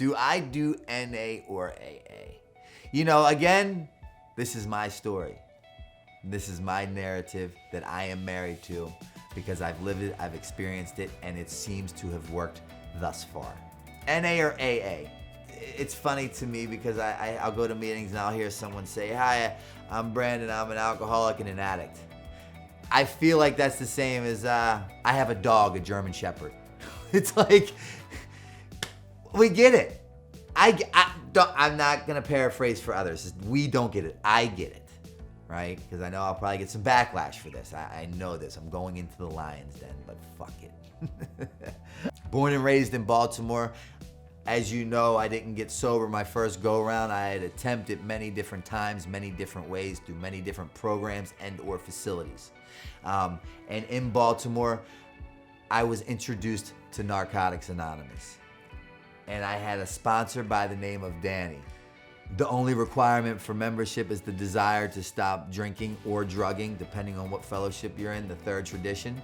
Do I do NA or AA? You know, again, this is my story. This is my narrative that I am married to because I've lived it, I've experienced it, and it seems to have worked thus far. NA or AA? It's funny to me because I'll go to meetings and I'll hear someone say, "Hi, I'm Brandon, I'm an alcoholic and an addict." I feel like that's the same as I have a dog, a German Shepherd. It's like, we get it. I'm not gonna paraphrase for others. We don't get it. I get it, right? Because I know I'll probably get some backlash for this. I know this. I'm going into the lion's den, but fuck it. Born and raised in Baltimore. As you know, I didn't get sober my first go-around. I had attempted many different times, many different ways, through many different programs and or facilities. And in Baltimore, I was introduced to Narcotics Anonymous. And I had a sponsor by the name of Danny. The only requirement for membership is the desire to stop drinking or drugging, depending on what fellowship you're in, the third tradition.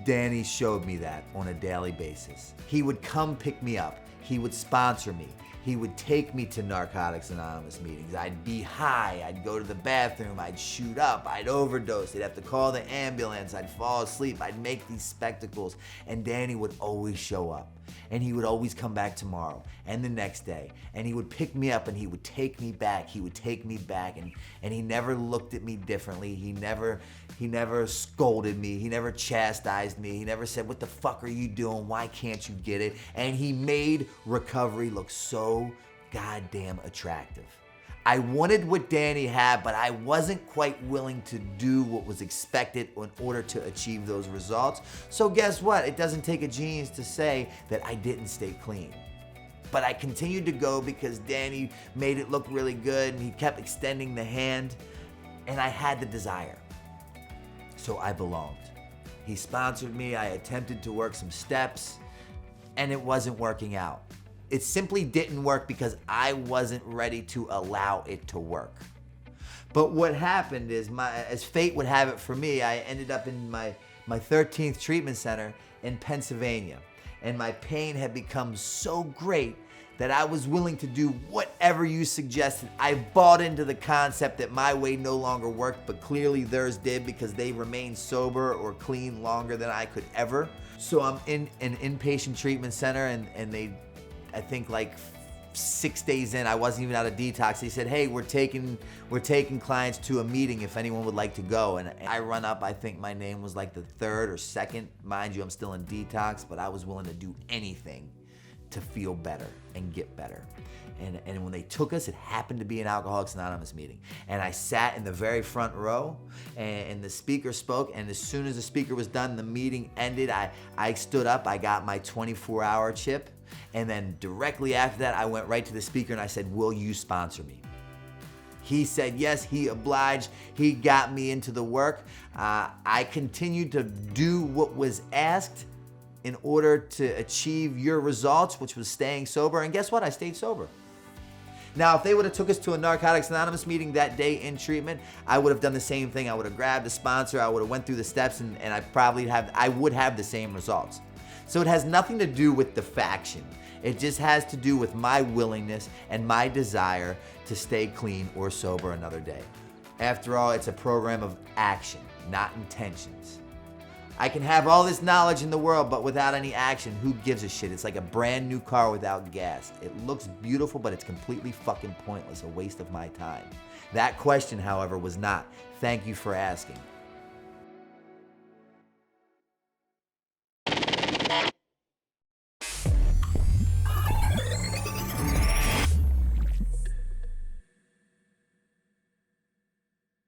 Danny showed me that on a daily basis. He would come pick me up. He would sponsor me. He would take me to Narcotics Anonymous meetings. I'd be high, I'd go to the bathroom, I'd shoot up, I'd overdose, they'd have to call the ambulance, I'd fall asleep, I'd make these spectacles, and Danny would always show up. And he would always come back tomorrow and the next day. And he would pick me up and he would take me back. He would take me back and he never looked at me differently. He never scolded me. He never chastised me. He never said, "What the fuck are you doing? Why can't you get it?" And he made recovery look so goddamn attractive. I wanted what Danny had, but I wasn't quite willing to do what was expected in order to achieve those results. So guess what? It doesn't take a genius to say that I didn't stay clean. But I continued to go because Danny made it look really good and he kept extending the hand, and I had the desire. So I belonged. He sponsored me, I attempted to work some steps, and it wasn't working out. It simply didn't work because I wasn't ready to allow it to work. But what happened is, as fate would have it for me, I ended up in my 13th treatment center in Pennsylvania. And my pain had become so great that I was willing to do whatever you suggested. I bought into the concept that my way no longer worked, but clearly theirs did because they remained sober or clean longer than I could ever. So I'm in an inpatient treatment center and they, I think like 6 days in, I wasn't even out of detox. They said, "Hey, we're taking clients to a meeting if anyone would like to go." And I run up, I think my name was like the third or second. Mind you, I'm still in detox, but I was willing to do anything to feel better and get better. And when they took us, it happened to be an Alcoholics Anonymous meeting. And I sat in the very front row and the speaker spoke, and as soon as the speaker was done, the meeting ended. I stood up, I got my 24-hour chip, and then directly after that, I went right to the speaker and I said, "Will you sponsor me?" He said yes, he obliged, he got me into the work. I continued to do what was asked in order to achieve your results, which was staying sober, and guess what? I stayed sober. Now, if they would have took us to a Narcotics Anonymous meeting that day in treatment, I would have done the same thing. I would have grabbed a sponsor, I would have went through the steps, and I would have the same results. So it has nothing to do with the faction. It just has to do with my willingness and my desire to stay clean or sober another day. After all, it's a program of action, not intentions. I can have all this knowledge in the world, but without any action, who gives a shit? It's like a brand new car without gas. It looks beautiful, but it's completely fucking pointless, a waste of my time. That question, however, was not, "Thank you for asking."